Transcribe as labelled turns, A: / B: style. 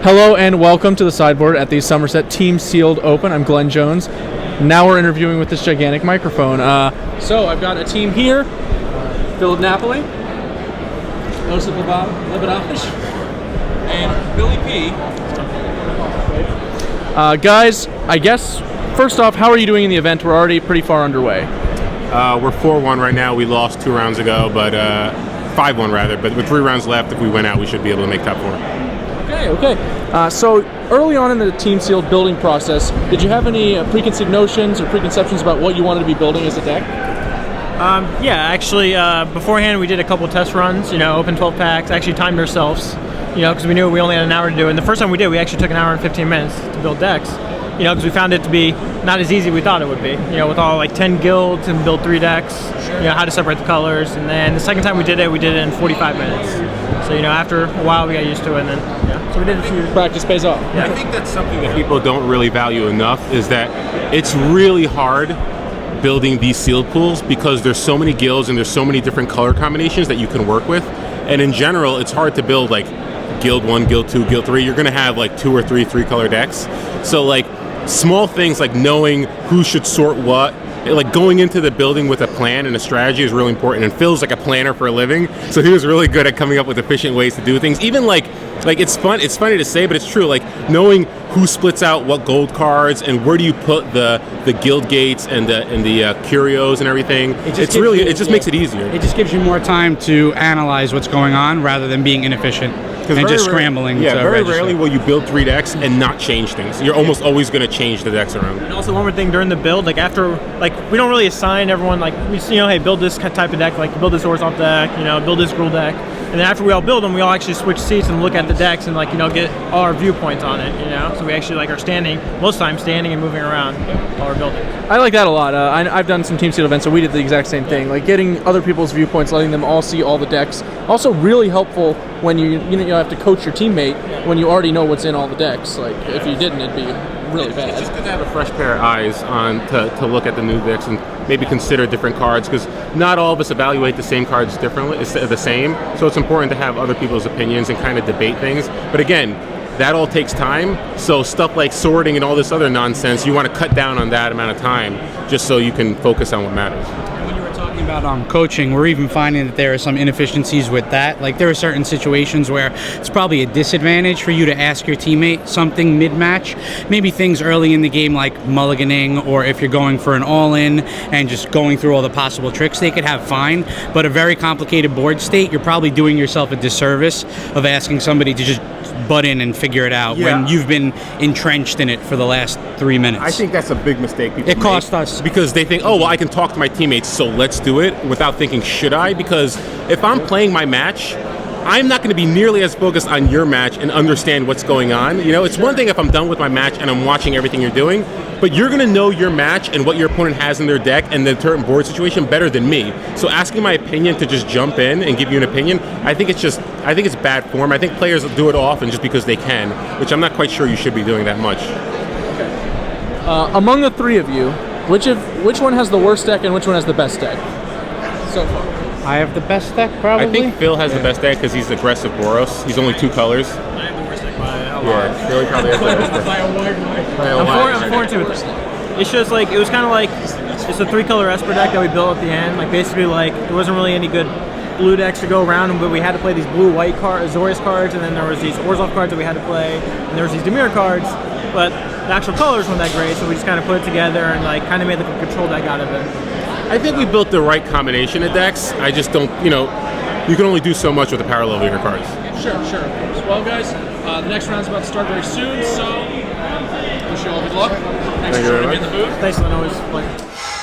A: Hello and welcome to the sideboard at the Somerset Team Sealed Open. I'm Glenn Jones. Now we're interviewing with this gigantic microphone. So I've got a team here. Philip Napoli, Lebedowicz, and Billy P. Guys, I guess, first off, how are you doing in the event? We're already pretty far underway.
B: We're 4-1 right now. We lost 2 rounds ago, but 5-1 rather. But with 3 rounds left, if we win out, we should be able to make top 4.
A: Okay. So early on in the Team Sealed building process, did you have any preconceived notions or preconceptions about what you wanted to be building as a deck?
C: Yeah, actually, beforehand we did a couple test runs, open 12 packs, actually timed ourselves, because we knew we only had an hour to do it. And the first time we did, we actually took an hour and 15 minutes to build decks, because we found it to be not as easy as we thought it would be, with all like 10 guilds and build 3 decks, how to separate the colors. And then the second time we did it in 45 minutes. So, after a while we got used to it, and then, so we did a few.
A: Practice pays off.
B: Yeah. I think that's something that people don't really value enough, is that it's really hard building these sealed pools because there's so many guilds and there's so many different color combinations that you can work with. And in general, it's hard to build like guild 1, guild 2, guild 3. You're going to have like 2 or 3 3-color decks. So like small things like knowing who should sort what, like going into the building with a plan and a strategy is really important. And Phil's like a planner for a living, so he was really good at coming up with efficient ways to do things. Even like it's funny to say, but it's true. Like knowing who splits out what gold cards and where do you put the guild gates and the curios and everything. It just makes it easier.
D: It just gives you more time to analyze what's going on rather than being inefficient and just scrambling.
B: Yeah, very rarely will you build 3 decks and not change things. You're almost always going to change the decks around.
C: And also one more thing during the build, like after, like we don't really assign everyone like we hey, build this type of deck, like build this Orzhov deck, build this Gruul deck. And then after we all build them, we all actually switch seats and look at the decks and get all our viewpoints on it, So we actually are standing, most times standing and moving around while we're building.
A: I like that a lot. I've done some Team Sealed events, so we did the exact same thing. Like getting other people's viewpoints, letting them all see all the decks. Also really helpful when you have to coach your teammate when you already know what's in all the decks. Like if you didn't, it'd be really bad.
B: It's just good to have a fresh pair of eyes on to look at the new decks and maybe consider different cards, because not all of us evaluate the same cards differently. It's the same, so it's important to have other people's opinions and kind of debate things. But again, that all takes time. So stuff like sorting and all this other nonsense, you want to cut down on that amount of time just so you can focus on what matters.
D: About coaching, we're even finding that there are some inefficiencies with that. Like there are certain situations where it's probably a disadvantage for you to ask your teammate something mid-match. Maybe things early in the game like mulliganing, or if you're going for an all-in and just going through all the possible tricks, they could have fine. But a very complicated board state, you're probably doing yourself a disservice of asking somebody to just butt in and figure it out when you've been entrenched in it for the last 3 minutes.
B: I think that's a big mistake people make.
D: It cost us.
B: Because they think, oh, well, I can talk to my teammates, so let's do it, without thinking, should I? Because if I'm playing my match, I'm not going to be nearly as focused on your match and understand what's going on. It's one thing if I'm done with my match and I'm watching everything you're doing, but you're going to know your match and what your opponent has in their deck and the certain board situation better than me. So asking my opinion to just jump in and give you an opinion, I think it's bad form. I think players do it often just because they can, which I'm not quite sure you should be doing that much.
A: Among the 3 of you, which one has the worst deck and which one has the best deck so far?
D: I have the best deck, probably.
B: I think Phil has the best deck because he's aggressive Boros. He's only 2 colors.
C: I have the worst deck by a lot.
B: Yeah, Phil probably has the best deck.
C: By a wide margin. I'm 4-2 with it. It's just like, it was kind of like, it's a 3-color Esper deck that we built at the end. Like basically there wasn't really any good blue decks to go around, but we had to play these blue-white Azorius cards, and then there was these Orzhov cards that we had to play, and there was these Dimir cards, but the actual colors weren't that great, so we just kind of put it together and kind of made the control deck out of it.
B: I think we built the right combination of decks. I just don't, you can only do so much with the power level of your cards.
A: Sure, of course. Well, guys, the next round's about to start very soon, so wish you all good luck. Thanks for joining me in the booth.
C: Thanks, Lynn. Always a pleasure.